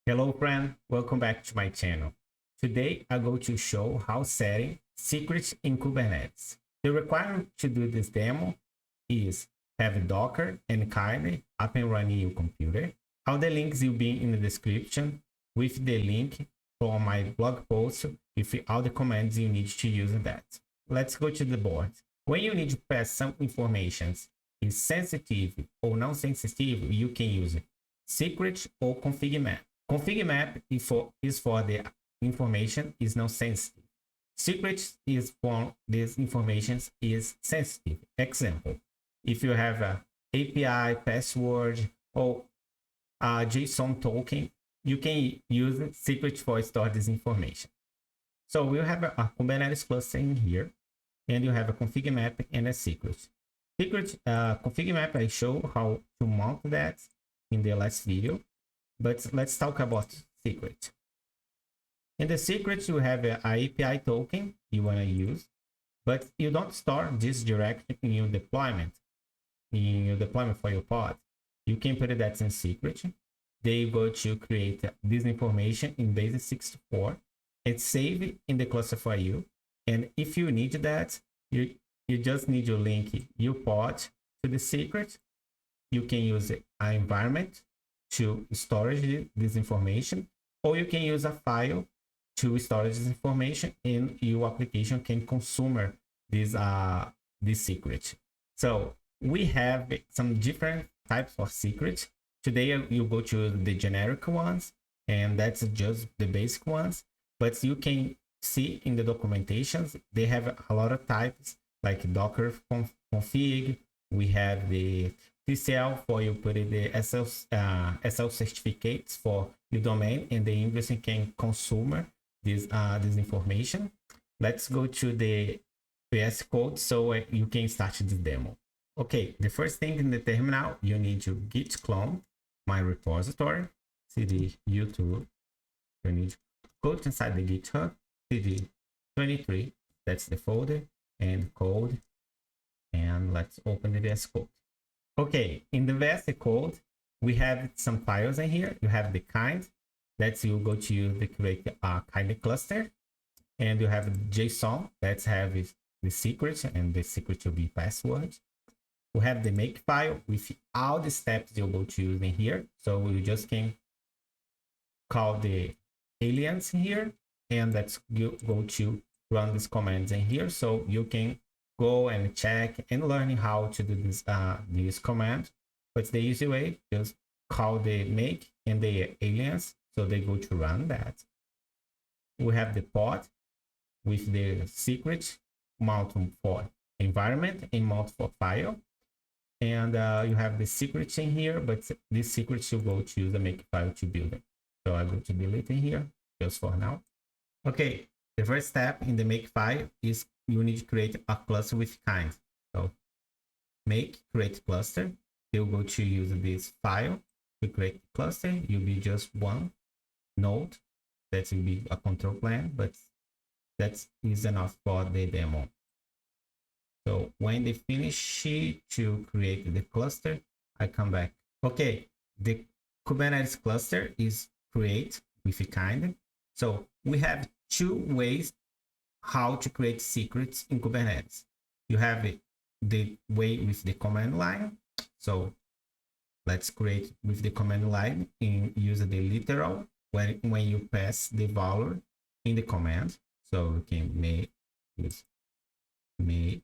Hello friend, welcome back to my channel. Today I'm going to show how setting secrets in Kubernetes. The requirement to do this demo is have Docker and Kine up and running your computer. All the links will be in the description with the link for my blog post with all the commands you need to use that. Let's go to the board. When you need to pass some information is sensitive or non-sensitive, you can use secret or config map. Config map is for the information is not sensitive. Secret is for this information is sensitive. Example, if you have a API, password, or a JSON token, you can use secret for store this information. So we'll have a Kubernetes cluster in here, and you have a config map and a secret. Secret config map, I show how to mount that in the last video. But let's talk about secret. In the secret, you have an API token you want to use, but you don't store this directly in your deployment for your pod. You can put that in secret. They go to create this information in base 64 and save it in the cluster for you. And if you need that, you just need to link your pod to the secret. You can use an environment to storage this information, or you can use a file to store this information, and your application can consume this secret. So we have some different types of secrets. Today you go to the generic ones, and that's just the basic ones. But you can see in the documentations they have a lot of types like Docker config. We have the TCL for you put in the SL certificates for your domain, and the industry can consume this information. Let's go to the VS Code so you can start this demo. Okay, the first thing in the terminal, you need to git clone my repository, cd u2. You need to go inside the GitHub, cd 23, that's the folder, and code, and let's open the VS Code. Okay, in the VS Code, we have some files in here. You have the kind, that's you go to use the create a kind cluster, and you have JSON, let's have the secret, and the secret will be password. We have the make file with all the steps you're going to use in here. So you just can call the aliens here, and let's go to run these commands in here. So you can go and check and learn how to do this command. But the easy way, just call the make and the aliens, so they go to run that. We have the pod with the secret mount for environment and mount for file. And you have the secrets in here, but this secret you go to use the make file to build it. So I go to delete in here just for now. Okay, the first step in the make file is you need to create a cluster with kind. So make create cluster. You'll go to use this file to create the cluster. You'll be just one node. That will be a control plan, but that is enough for the demo. So when they finish to create the cluster, I come back. Okay, the Kubernetes cluster is create with a kind. So we have two ways how to create secrets in Kubernetes. You have the way with the command line. So let's create with the command line and use the literal when you pass the value in the command. So we can make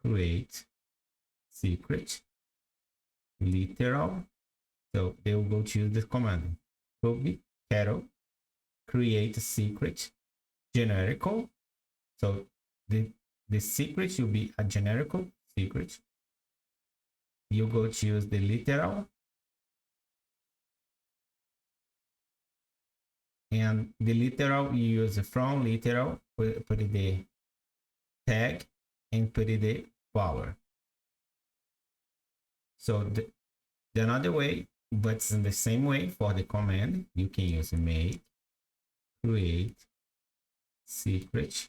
create secret literal. So they will go to the command ruby cattle create secret generical. So the secret will be a generical secret. You go to use the literal, and the literal you use from literal, put the tag and put the power. So the another way, but it's in the same way for the command, you can use make create secret.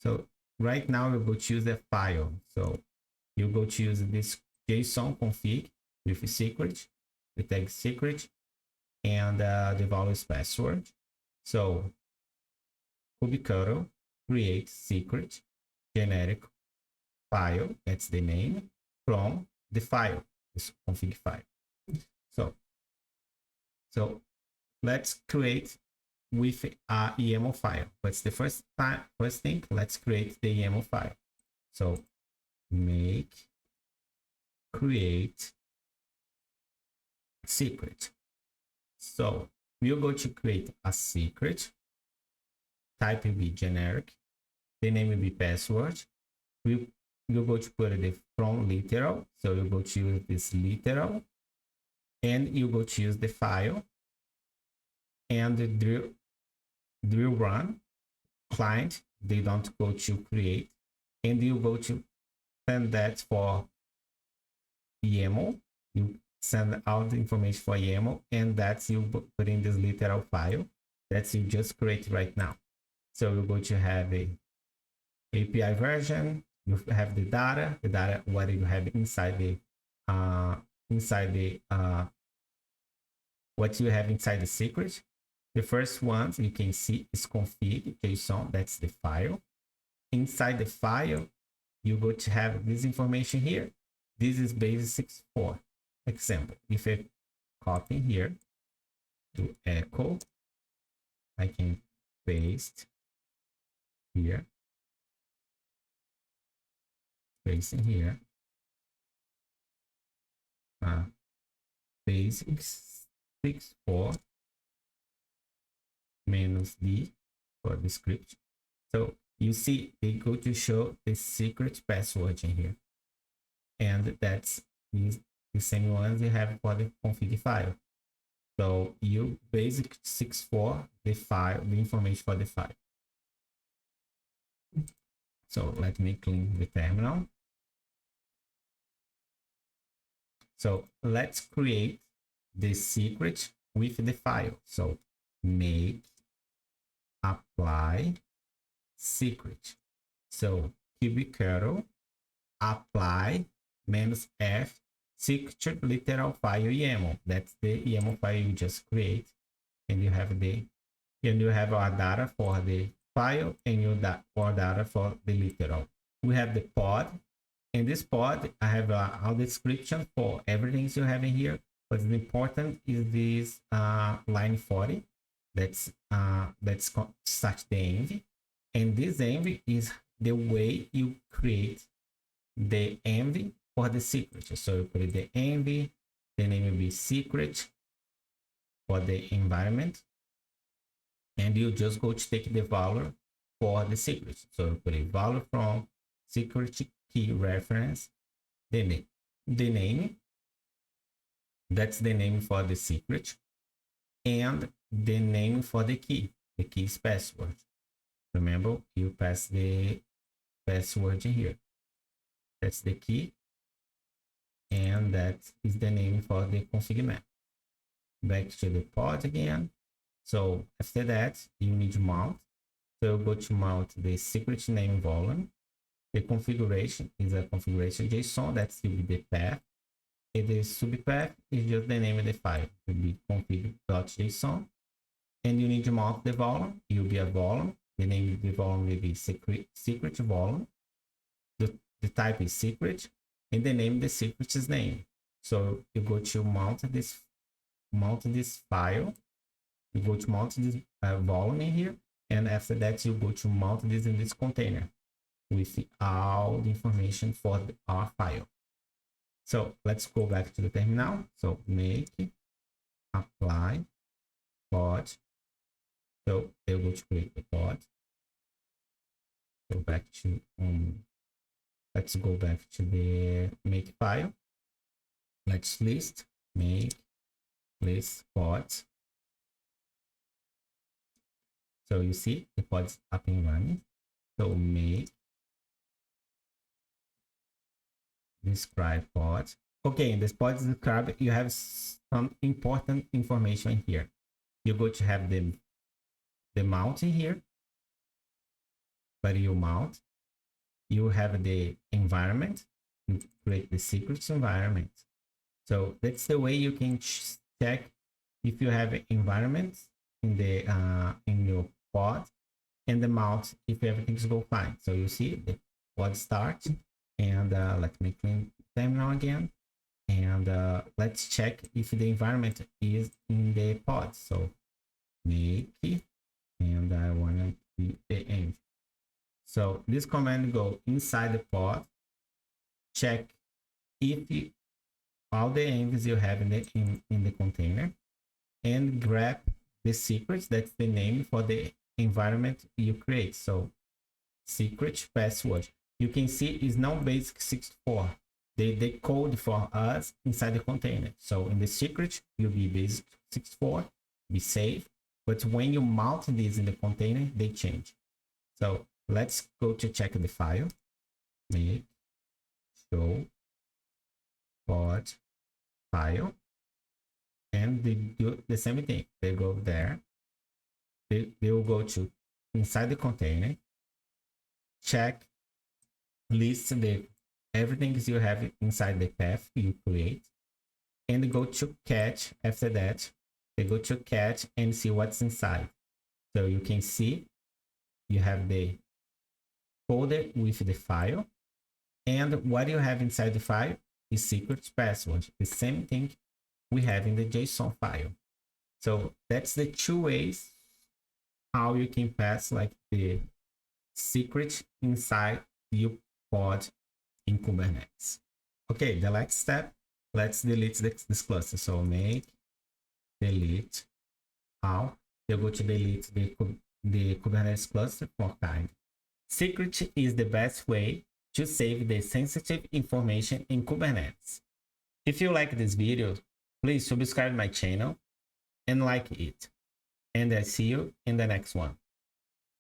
So right now you go choose the file. So you go choose this JSON config with secret, the tag secret, and the value is password. So kubectl create secret generic file, that's the name, from the file, this config file. So let's create with a YAML file. What's the first thing? Let's create the YAML file. So make create secret. So we're going to create a secret. Type will be generic. The name will be password. We're going to put it from literal. So you're going to use this literal, and you go to use the file and the drill run client. They don't go to create, and you go to send that for YAML. You send out the information for YAML, and that's you put in this literal file that's you just create right now. So you're going to have a API version. You have the data what you have inside the what you have inside the secret. The first one you can see is config JSON. That's the file. Inside the file, you're going to have this information here. This is base64. Example, if I copy here to echo, I can paste here, paste in here, base64 minus D for the script. So you see they go to show the secret password in here, and that's the same ones you have for the config file. So you basic64 the file, the information for the file. So let me clean the terminal. So let's create the secret with the file. So make apply secret. So kubectl apply -f secret literal file YAML. That's the YAML file you just create, and you have our data for the file and your data for the literal. We have the pod. In this pod, I have a description for everything you have in here. What's important is this line 40. That's such the env, and this env is the way you create the env for the secret. So you put the env, the name will be secret for the environment, and you just go to take the value for the secret. So you put a value from secret key reference, the name, that's the name for the secret, and the name for the key. The key is password. Remember, you pass the password in here. That's the key, and that is the name for the config map. Back to the pod again. So after that, you need to mount. So go to mount the secret name volume. The configuration is a configuration JSON. That's will be the path. And the subpath is just the name of the file. It will be config.json. And you need to mount the volume. It will be a volume. The name of the volume will be secret volume. The type is secret, and the name of the secret is name. So you go to mount this file. You go to mount this volume in here, and after that you go to mount this in this container with all the information for our file. So let's go back to the terminal. So make apply pod. So they're going to create the pod. Go back to let's go back to the make file. Let's list make list pods. So you see the pod's up and running. So make describe pod. Okay, in this pod describe, you have some important information here. You're going to have the mount in here, but you mount. You have the environment. You create the secrets environment. So that's the way you can check if you have environments in your pod, and the mount if everything's go fine. So you see the pod start, and let me clean terminal again, and let's check if the environment is in the pod. So make it, and I want to be the end. So this command go inside the pod, check if all the envs you have in the container, and grab the secret. That's the name for the environment you create. So secret password, you can see is now basic 64. The code for us inside the container. So in the secret will be basic 64, be safe. But when you mount these in the container, they change. So let's go to check the file. Make show pod file, and they do the same thing. They go there. They will go to inside the container, check, list the everything you have inside the path you create, and go to catch. After that, they go to catch and see what's inside. So you can see you have the folder with the file, and what you have inside the file is secret password, the same thing we have in the JSON file. So that's the two ways how you can pass like the secret inside your pod in Kubernetes. Okay, the next step, let's delete this cluster. So make delete. How? You go to delete the Kubernetes cluster for kind. Secret is the best way to save the sensitive information in Kubernetes. If you like this video, please subscribe my channel and like it. And I see you in the next one.